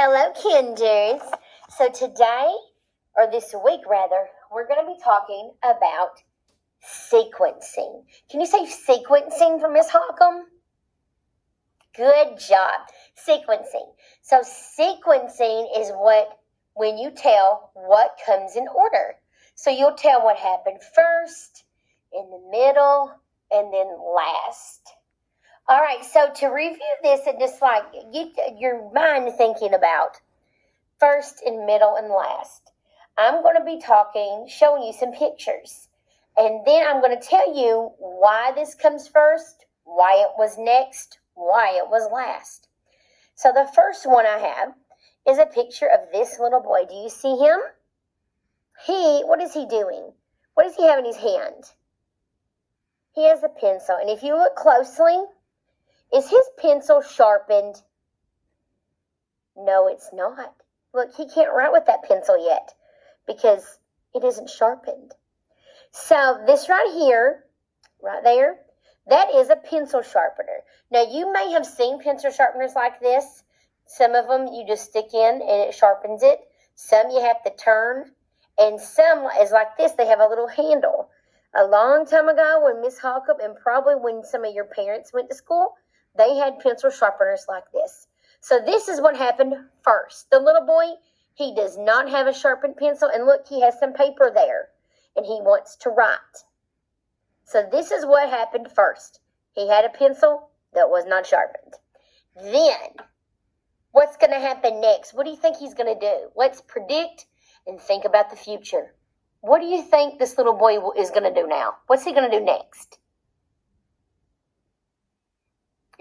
Hello, Kinders. So today, or this week rather, we're going to be talking about sequencing. Can you say sequencing for Miss Holcomb? Good job. Sequencing. So sequencing is when you tell what comes in order. So you'll tell what happened first, in the middle, and then last. All right, so to review this and just get your mind thinking about first and middle and last, I'm going to be showing you some pictures. And then I'm going to tell you why this comes first, why it was next, why it was last. So the first one I have is a picture of this little boy. Do you see him? What is he doing? What does he have in his hand? He has a pencil. And if you look closely, is his pencil sharpened? No, it's not. Look, he can't write with that pencil yet because it isn't sharpened. So this right here, right there, that is a pencil sharpener. Now, you may have seen pencil sharpeners like this. Some of them you just stick in and it sharpens it. Some you have to turn. And some is like this. They have a little handle. A long time ago when Miss Holcomb and probably when some of your parents went to school, they had pencil sharpeners like this. So this is what happened first. The little boy, he does not have a sharpened pencil. And look, he has some paper there. And he wants to write. So this is what happened first. He had a pencil that was not sharpened. Then, what's going to happen next? What do you think he's going to do? Let's predict and think about the future. What do you think this little boy is going to do now? What's he going to do next?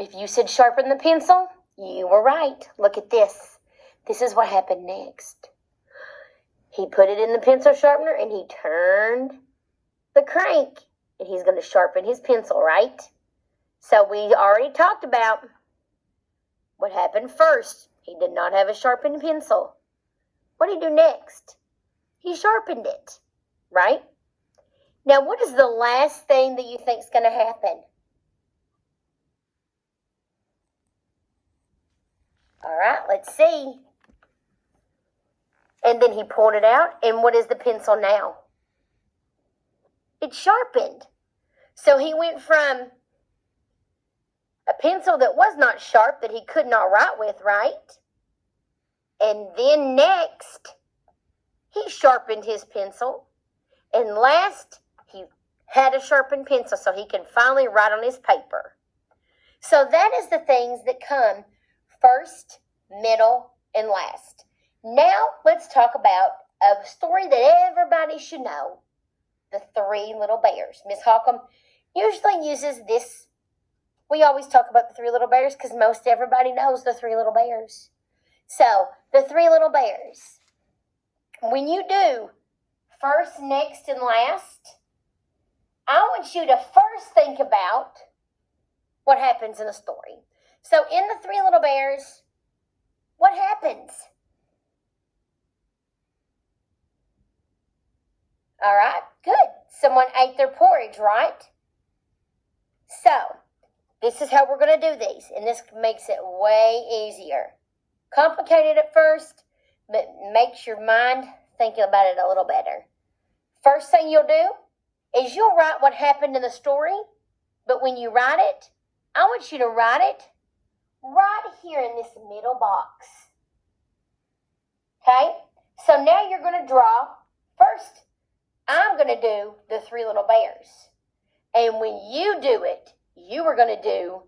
If you said sharpen the pencil, you were right. Look at this. This is what happened next. He put it in the pencil sharpener and he turned the crank. And he's going to sharpen his pencil, right? So we already talked about what happened first. He did not have a sharpened pencil. What did he do next? He sharpened it, right? Now, what is the last thing that you think is going to happen? All right, let's see. And then he pulled it out. And what is the pencil now? It's sharpened. So he went from a pencil that was not sharp, that he could not write with, right? And then next, he sharpened his pencil. And last, he had a sharpened pencil so he can finally write on his paper. So that is the things that come first, middle, and last. Now, let's talk about a story that everybody should know. The Three Little Bears. Miss Holcomb usually uses this. We always talk about the Three Little Bears because most everybody knows the Three Little Bears. So, the Three Little Bears. When you do first, next, and last, I want you to first think about what happens in a story. So, in the Three Little Bears, what happens? All right, good. Someone ate their porridge, right? So, this is how we're going to do these, and this makes it way easier. Complicated at first, but makes your mind thinking about it a little better. First thing you'll do is you'll write what happened in the story, but when you write it, I want you to write it right here in this middle box. Okay? So now you're going to draw. First, I'm going to do the Three Little Bears. And when you do it, you are going to do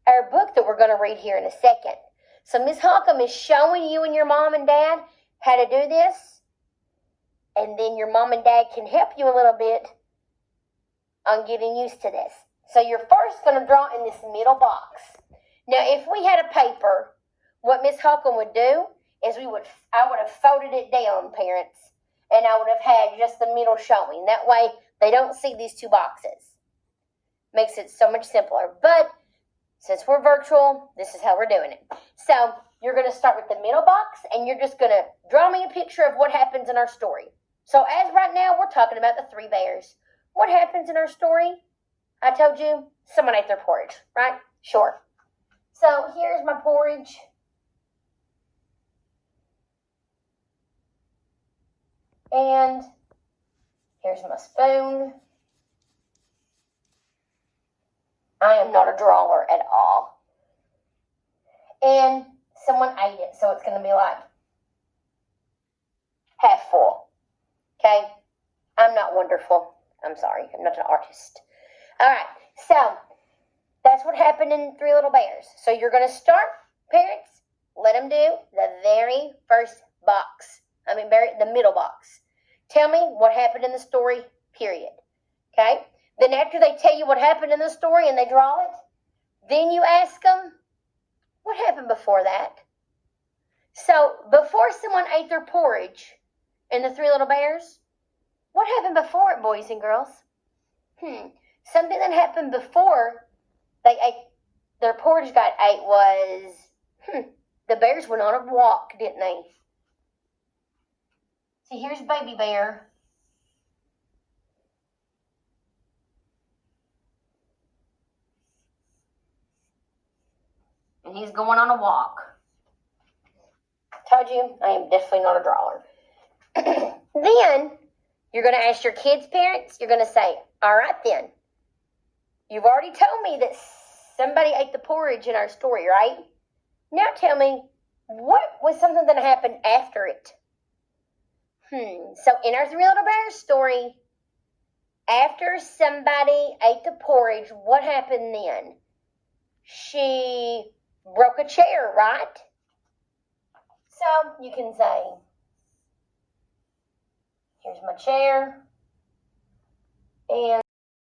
our book that we're going to read here in a second. So Miss Holcomb is showing you and your mom and dad how to do this. And then your mom and dad can help you a little bit on getting used to this. So you're first going to draw in this middle box. Now, if we had a paper, what Miss Holcomb would do is I would have folded it down, parents. And I would have had just the middle showing. That way, they don't see these two boxes. Makes it so much simpler. But since we're virtual, this is how we're doing it. So, you're going to start with the middle box, and you're just going to draw me a picture of what happens in our story. So, as right now, we're talking about the Three Bears. What happens in our story? I told you, someone ate their porridge, right? Sure. So, here's my porridge. And here's my spoon. I am not a drawer at all. And someone ate it, so it's going to be like half full. Okay? I'm not wonderful. I'm sorry. I'm not an artist. All right. So, that's what happened in Three Little Bears. So, you're going to start, parents, let them do the very first box. The middle box. Tell me what happened in the story, period. Okay? Then after they tell you what happened in the story and they draw it, then you ask them, what happened before that? So, before someone ate their porridge in the Three Little Bears, what happened before it, boys and girls? Something that happened before they ate, their porridge got ate was, the bears went on a walk, didn't they? See, here's Baby Bear. And he's going on a walk. Told you, I am definitely not a drawer. Then, you're going to ask your kids' parents, you're going to say, all right then, you've already told me that somebody ate the porridge in our story, right? Now tell me, what was something that happened after it? So in our Three Little Bears story, after somebody ate the porridge, what happened then? She broke a chair, right? So you can say, here's my chair, and